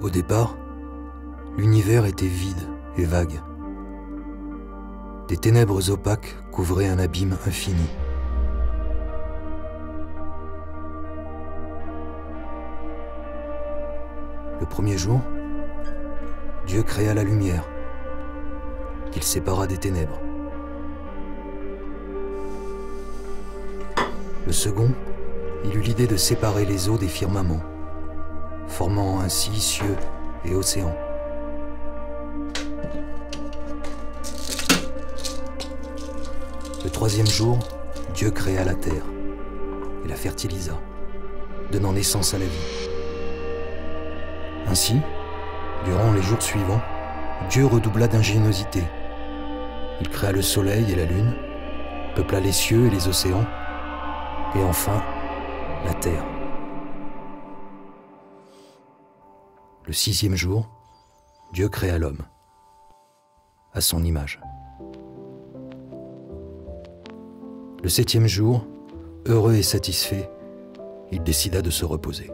Au départ, l'univers était vide et vague. Des ténèbres opaques couvraient un abîme infini. Le premier jour, Dieu créa la lumière, qu'il sépara des ténèbres. Le second, il eut l'idée de séparer les eaux des firmaments, formant ainsi cieux et océans. Le troisième jour, Dieu créa la terre et la fertilisa, donnant naissance à la vie. Ainsi, durant les jours suivants, Dieu redoubla d'ingéniosité. Il créa le soleil et la lune, peupla les cieux et les océans, et enfin, la terre. Le sixième jour, Dieu créa l'homme, à son image. Le septième jour, heureux et satisfait, il décida de se reposer.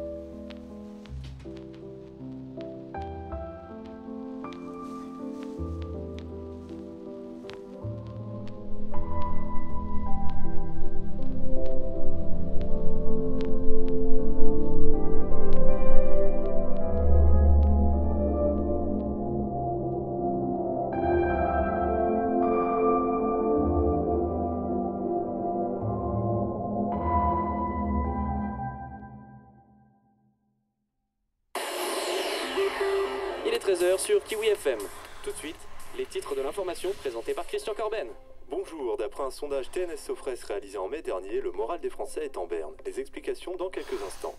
Il est 13h sur Kiwi FM. Tout de suite, les titres de l'information présentés par Christian Corben. Bonjour, d'après un sondage TNS Sofres réalisé en mai dernier, le moral des Français est en berne. Les explications dans quelques instants.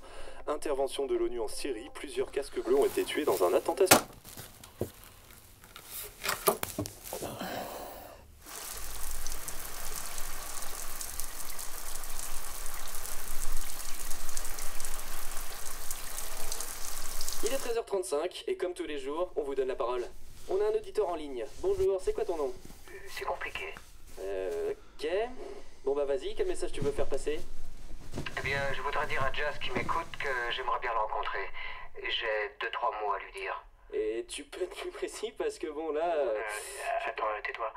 Intervention de l'ONU en Syrie, plusieurs casques bleus ont été tués dans un attentat. Il est 13h35 et comme tous les jours, on vous donne la parole. On a un auditeur en ligne. Bonjour, c'est quoi ton nom? C'est compliqué. Ok. Bon bah vas-y, quel message tu veux faire passer? Eh bien, je voudrais dire à Jazz qui m'écoute que j'aimerais bien le rencontrer. J'ai 2-3 mots à lui dire. Et tu peux être plus précis parce que bon là... Attends, tais-toi.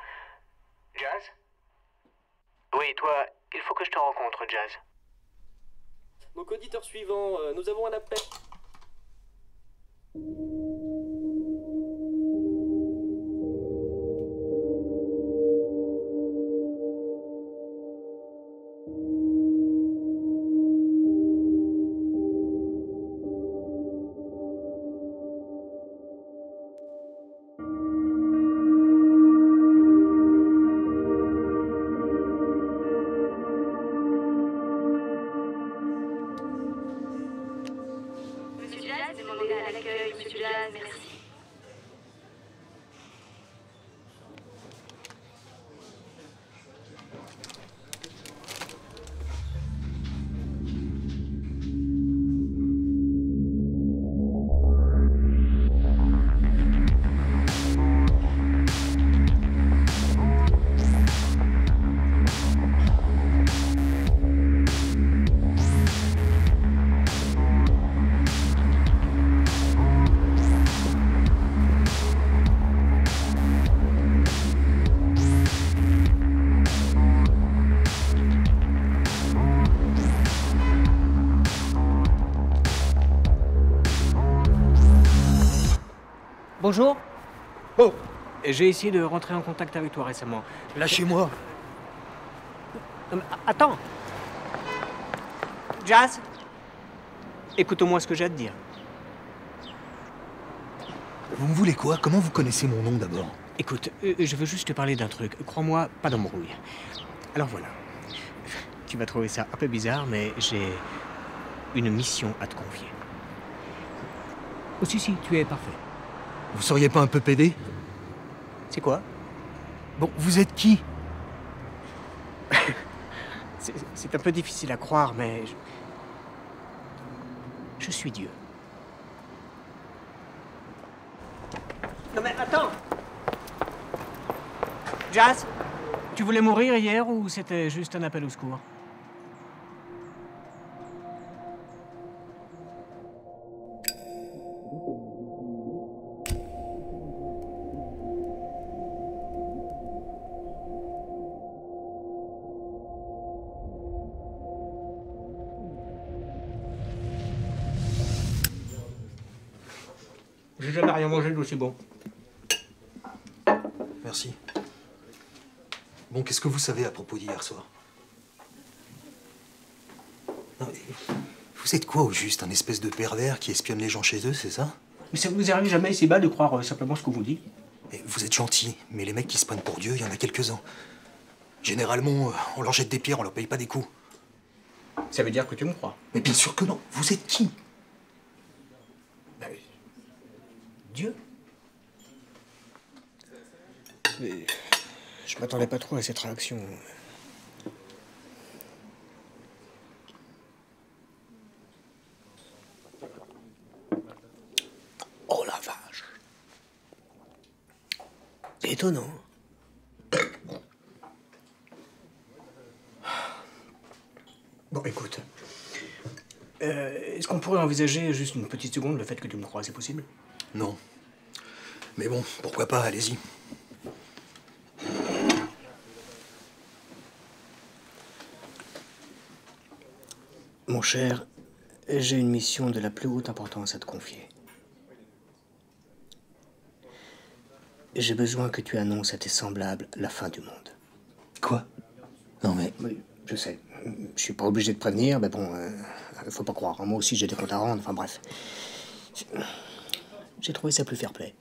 Jazz? Oui, toi, il faut que je te rencontre, Jazz. Donc auditeur suivant, nous avons un appel... Monsieur Jazz, demandez à l'accueil, Monsieur Jazz, merci. Bonjour. Oh, j'ai essayé de rentrer en contact avec toi récemment. Lâchez-moi! Non, mais attends. Jazz, écoute au moins ce que j'ai à te dire. Vous me voulez quoi? Comment vous connaissez mon nom d'abord? Écoute, je veux juste te parler d'un truc. Crois-moi, pas d'embrouille. Alors voilà. Tu vas trouver ça un peu bizarre, mais j'ai une mission à te confier. Oh si, tu es parfait. Vous seriez pas un peu pédé? C'est quoi? Bon, vous êtes qui? C'est un peu difficile à croire, mais... Je suis Dieu. Non mais attends! Jazz, tu voulais mourir hier ou c'était juste un appel au secours? j'ai jamais rien mangé d'aussi bon. Merci. Bon, qu'est-ce que vous savez à propos d'hier soir? Non, mais vous êtes quoi au juste? Un espèce de pervers qui espionne les gens chez eux, c'est ça? Mais ça vous arrive jamais ici-bas de croire simplement ce qu'on vous dit? Et vous êtes gentil, mais les mecs qui se prennent pour Dieu, il y en a quelques-uns. Généralement, on leur jette des pierres, on leur paye pas des coups. Ça veut dire que tu me crois? Mais bien sûr que non. Vous êtes qui? Ben, Dieu. Mais je m'attendais pas trop à cette réaction. Oh la vache. C'est étonnant. Bon, écoute. Est-ce qu'on pourrait envisager juste une petite seconde le fait que tu me crois, c'est possible? Non. Mais bon, pourquoi pas, allez-y. Mon cher, j'ai une mission de la plus haute importance à te confier. J'ai besoin que tu annonces à tes semblables la fin du monde. Quoi? Non mais... Oui, je sais. Je suis pas obligé de prévenir, mais bon, faut pas croire. Moi aussi, j'ai des comptes à rendre, enfin bref. J'ai trouvé ça plus fair-play.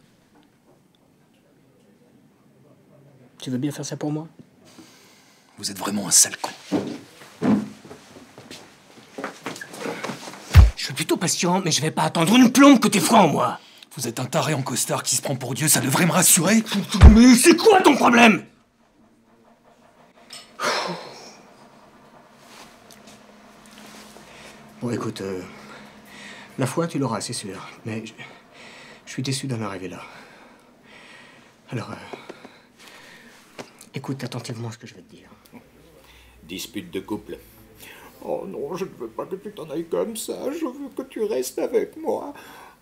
Tu veux bien faire ça pour moi? Vous êtes vraiment un sale con. Je suis plutôt patient, mais je vais pas attendre une plombe que t'es franc, moi. Vous êtes un taré en costard qui se prend pour Dieu, ça devrait me rassurer. Mais c'est quoi ton problème? Bon, écoute, la foi, tu l'auras, c'est sûr. Mais je suis déçu d'en arriver là. Alors, écoute attentivement ce que je vais te dire. Dispute de couple. Oh non, je ne veux pas que tu t'en ailles comme ça. Je veux que tu restes avec moi.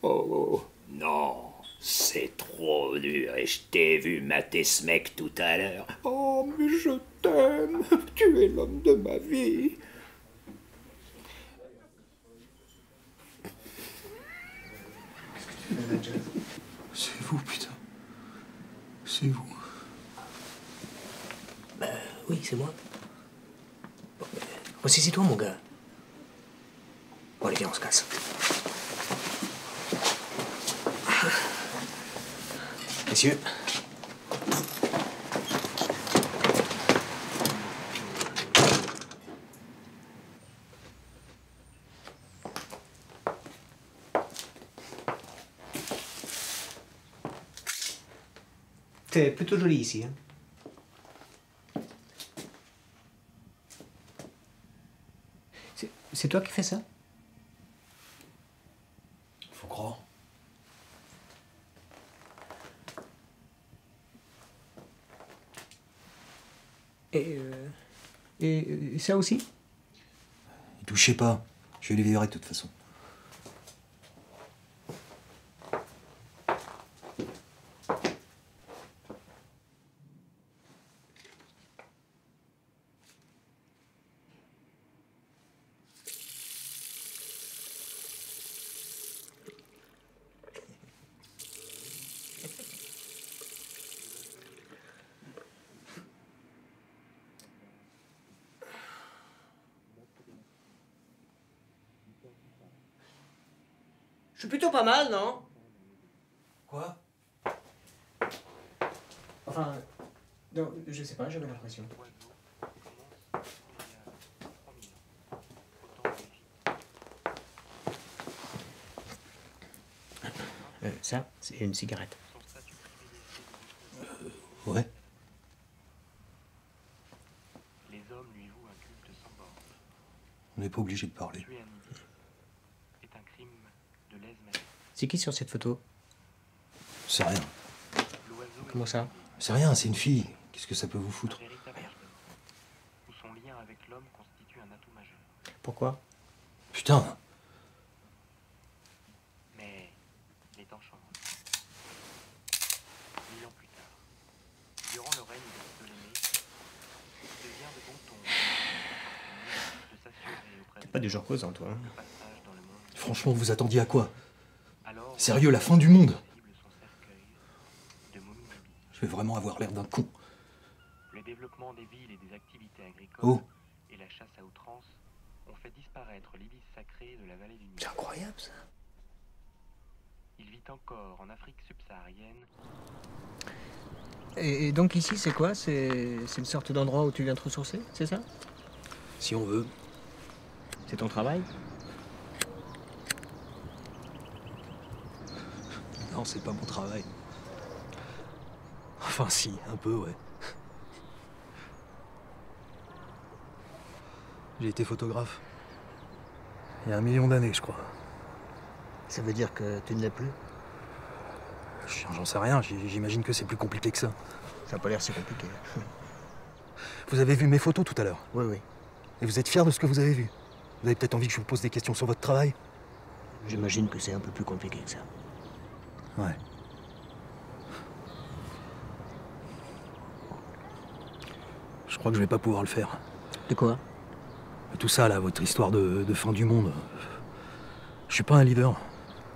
Oh. Non, c'est trop dur et je t'ai vu mater ce mec tout à l'heure. Oh, mais je t'aime. Tu es l'homme de ma vie. C'est vous, putain. C'est vous. Oui, c'est moi. Bon, ressaisis-toi, mon gars. Bon, allez, viens, on se casse. Messieurs. T'es plutôt joli ici, hein. C'est toi qui fais ça? Faut croire. Et ça aussi? Y touchez pas. Je vais les virer de toute façon. Je suis plutôt pas mal, non? Quoi? Enfin, non, je sais pas, j'avais l'impression. Ça, c'est une cigarette. Ouais. Les hommes lui vouent un culte sans borne. On n'est pas obligé de parler. Tuer un individu est un crime de lèse-majesté. C'est qui sur cette photo? C'est rien. L'oiseau Comment ça? C'est rien, c'est une fille. Qu'est-ce que ça peut vous foutre? est un véritable leader, où son lien avec l'homme constitue un atout majeur. Pourquoi? Putain. Mais les temps changent. 1000 ans plus tard, durant le règne de Ptolémée, il devient de bon ton de s'assurer auprès Pas du genre causant, toi. Hein. le passage dans le monde. Franchement, vous attendiez à quoi? Alors, Sérieux, la fin du monde? Je vais vraiment avoir l'air d'un con. Le développement des villes et des activités agricoles Oh. et la chasse à outrance ont fait disparaître l'ibis sacré de la vallée du Nil. C'est incroyable, ça. Il vit encore en Afrique subsaharienne. Et donc ici, c'est quoi? C'est une sorte d'endroit où tu viens te ressourcer, c'est ça? Si on veut. C'est ton travail? Non, c'est pas mon travail. Enfin si, un peu, ouais. J'ai été photographe. Il y a 1 million d'années, je crois. Ça veut dire que tu ne l'es plus? J'en sais rien, j'imagine que c'est plus compliqué que ça. Ça n'a pas l'air si compliqué. Vous avez vu mes photos tout à l'heure. Oui, oui. Et vous êtes fier de ce que vous avez vu. Vous avez peut-être envie que je vous pose des questions sur votre travail? J'imagine que c'est un peu plus compliqué que ça. Ouais. Je crois que je vais pas pouvoir le faire. De quoi? Tout ça, là, votre histoire de fin du monde. Je suis pas un leader.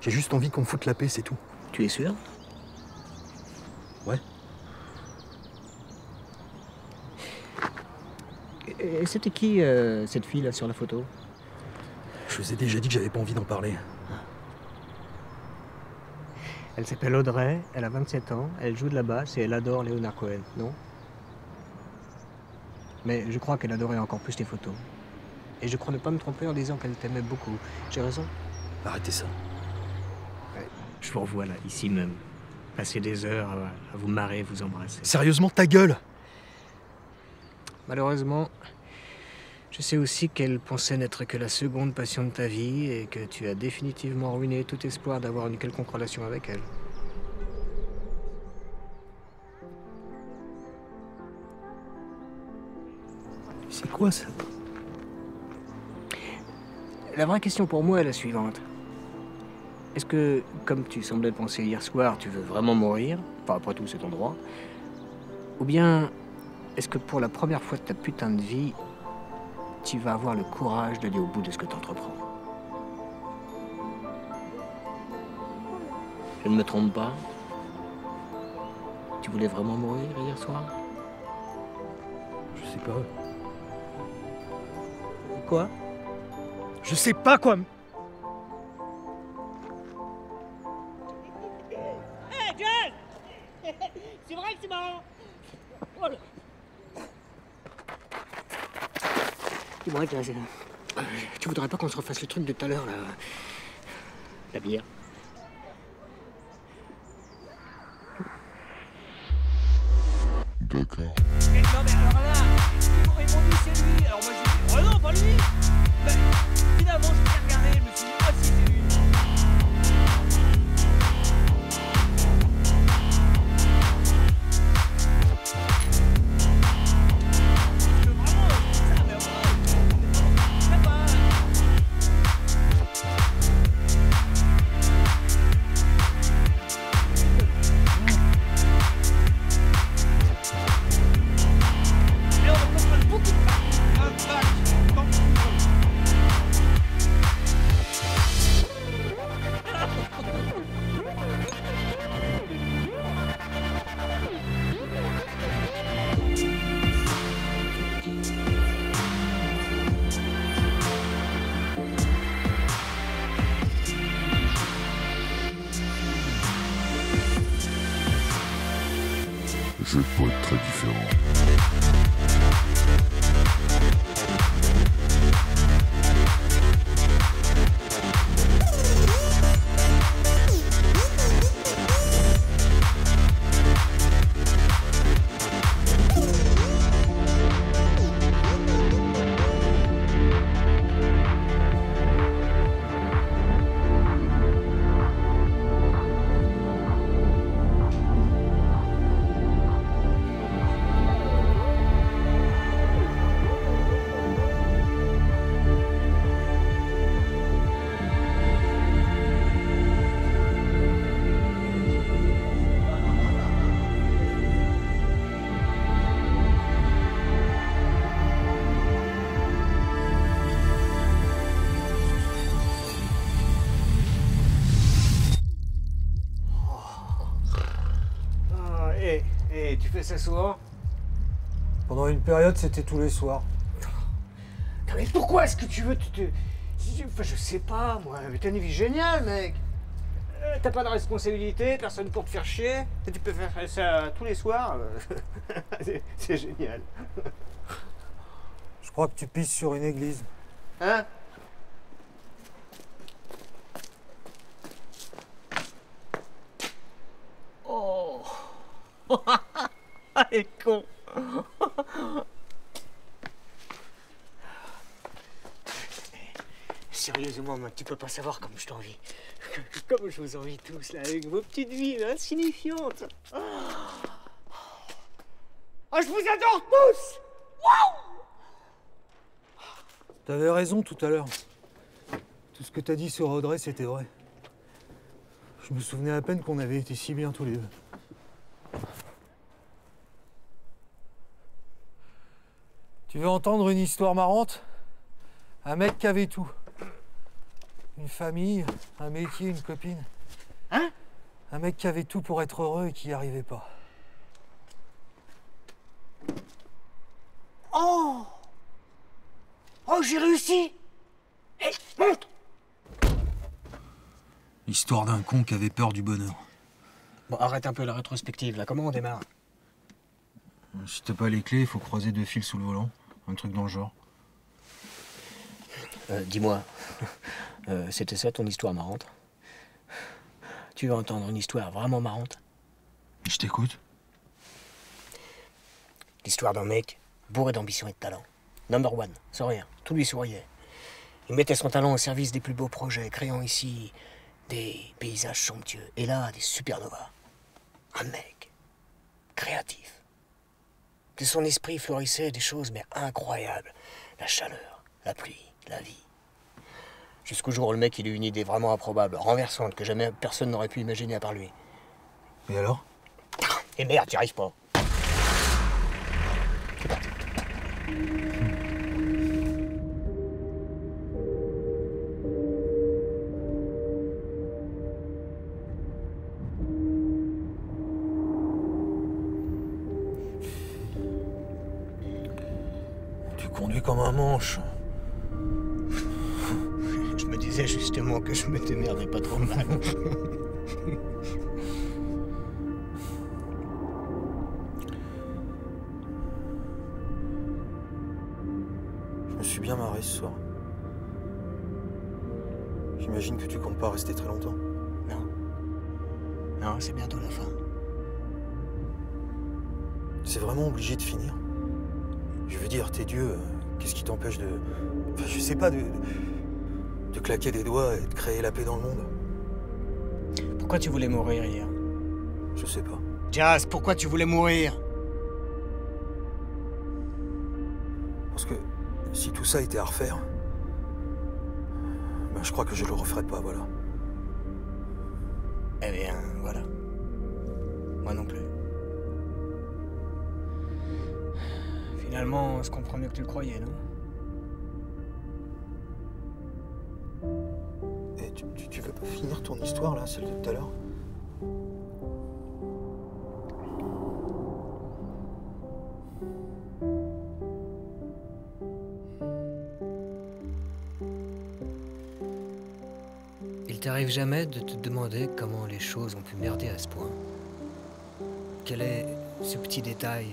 J'ai juste envie qu'on me foute la paix, c'est tout. Tu es sûr? Ouais. Et c'était qui, cette fille, là, sur la photo? Je vous ai déjà dit que j'avais pas envie d'en parler. Elle s'appelle Audrey, elle a 27 ans, elle joue de la basse et elle adore Leonard Cohen, non? Mais je crois qu'elle adorait encore plus tes photos. Et je crois ne pas me tromper en disant qu'elle t'aimait beaucoup. J'ai raison? Arrêtez ça. Je vous revois là, ici même. Passer des heures à vous marrer, vous embrasser. Sérieusement, ta gueule! Malheureusement, je sais aussi qu'elle pensait n'être que la seconde passion de ta vie et que tu as définitivement ruiné tout espoir d'avoir une quelconque relation avec elle. C'est quoi ça? La vraie question pour moi est la suivante. Est-ce que, comme tu semblais le penser hier soir, tu veux vraiment mourir? Enfin, après tout, c'est ton droit. Ou bien, est-ce que pour la première fois de ta putain de vie, tu vas avoir le courage d'aller au bout de ce que tu entreprends? Je ne me trompe pas? Tu voulais vraiment mourir hier soir? Je sais pas. Quoi? Je sais pas quoi. Hey, John! C'est vrai que c'est marrant! Oh là. Dis-moi, tu voudrais pas qu'on se refasse le truc de tout à l'heure, là? La bière. D'accord. Non mais alors là, ils m'ont dit c'est lui, alors moi j'ai dit oh non pas lui. Mais finalement je l'ai regardé, je me suis dit ah si c'est lui. Parce que vraiment, ça mais je sais pas. Et on va comprendre beaucoup de packs. Un pack, tant que tu veux. Je vais pas être très différent. fais ça souvent? Pendant une période, c'était tous les soirs. Non, mais pourquoi est-ce que tu veux Enfin, je sais pas, moi. Mais t'as une vie géniale, mec. T'as pas de responsabilité, personne pour te faire chier. Et tu peux faire ça tous les soirs. C'est génial. Je crois que tu pisses sur une église. Hein? Oh. Ah, elle est con. Sérieusement, mec, tu peux pas savoir comme je t'envie. Comme je vous envie tous, là, avec vos petites vies insignifiantes. Oh, je vous adore tous! Waouh! T'avais raison tout à l'heure. Tout ce que t'as dit sur Audrey, c'était vrai. Je me souvenais à peine qu'on avait été si bien tous les deux. Tu veux entendre une histoire marrante? Un mec qui avait tout. Une famille, un métier, une copine. Hein? Un mec qui avait tout pour être heureux et qui n'y arrivait pas. Oh! Oh, j'ai réussi! Hé, monte! L'histoire d'un con qui avait peur du bonheur. Bon, arrête un peu la rétrospective, là. Comment on démarre? Si t'as pas les clés, il faut croiser 2 fils sous le volant. Un truc dans le genre. Dis-moi, c'était ça ton histoire marrante? Tu veux entendre une histoire vraiment marrante? Je t'écoute. L'histoire d'un mec bourré d'ambition et de talent. Number one, sans rien, tout lui souriait. Il mettait son talent au service des plus beaux projets, créant ici des paysages somptueux, et là, des supernovas. Un mec créatif. De son esprit florissaient des choses mais incroyables. La chaleur, la pluie, la vie. Jusqu'au jour où le mec il eut une idée vraiment improbable, renversante, que jamais personne n'aurait pu imaginer à part lui. Et alors? Et merde, j'y arrive pas. Tu conduis comme un manche. Je me disais justement que je me démerdais pas trop mal. Je me suis bien marré ce soir. J'imagine que tu comptes pas rester très longtemps. Non. Non, c'est bientôt la fin. C'est vraiment obligé de finir. Je veux dire, t'es Dieu, qu'est-ce qui t'empêche de... Enfin, je sais pas, de claquer des doigts et de créer la paix dans le monde? Pourquoi tu voulais mourir hier? Je sais pas. Jazz, pourquoi tu voulais mourir? Parce que si tout ça était à refaire, ben je crois que je le referais pas, voilà. Eh bien, voilà. Moi non plus. Finalement, on se comprend mieux que tu le croyais, non? Et tu veux pas finir ton histoire, là, celle de tout à l'heure? Il t'arrive jamais de te demander comment les choses ont pu merder à ce point? Quel est ce petit détail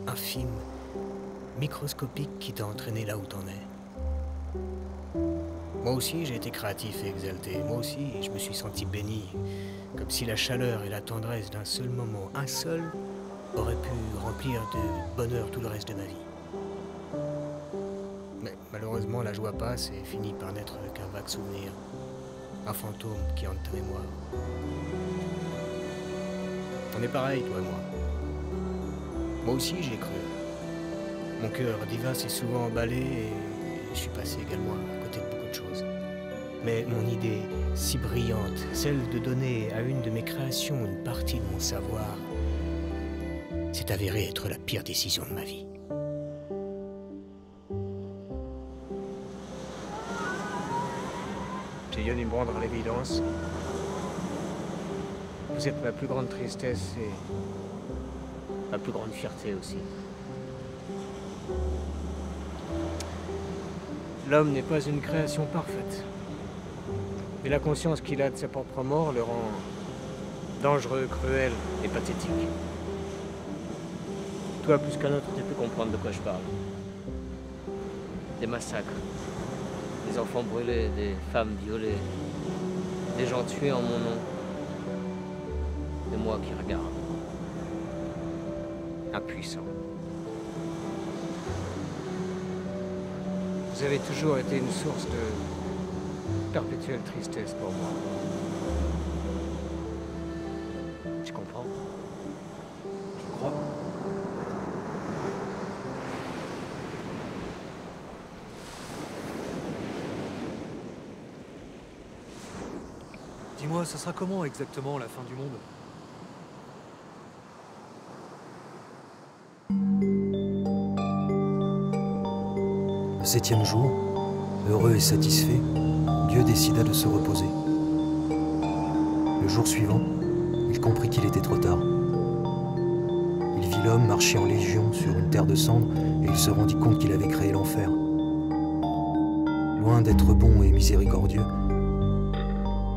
infime, microscopique qui t'a entraîné là où t'en es? Moi aussi, j'ai été créatif et exalté. Moi aussi, je me suis senti béni, comme si la chaleur et la tendresse d'un seul moment, un seul, auraient pu remplir de bonheur tout le reste de ma vie. Mais malheureusement, la joie passe et finit par n'être qu'un vague souvenir, un fantôme qui hante ta mémoire. On est pareil, toi et moi. Moi aussi, j'y ai cru. Mon cœur divin s'est souvent emballé et je suis passé également à côté de beaucoup de choses. Mais mon idée si brillante, celle de donner à une de mes créations une partie de mon savoir, s'est avérée être la pire décision de ma vie. J'ai Yann me rendre à l'évidence. Vous êtes ma plus grande tristesse et ma plus grande fierté aussi. L'homme n'est pas une création parfaite. Mais la conscience qu'il a de sa propre mort le rend dangereux, cruel et pathétique. Toi, plus qu'un autre, tu peux comprendre de quoi je parle. Des massacres, des enfants brûlés, des femmes violées, des gens tués en mon nom. Et moi qui regarde. Impuissant. Vous avez toujours été une source de perpétuelle tristesse pour moi. Tu comprends? Je crois. Dis-moi, ça sera comment exactement la fin du monde? Le 7e jour, heureux et satisfait, Dieu décida de se reposer. Le jour suivant, il comprit qu'il était trop tard. Il vit l'homme marcher en légion sur une terre de cendres et il se rendit compte qu'il avait créé l'enfer. Loin d'être bon et miséricordieux,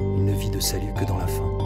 il ne vit de salut que dans la faim.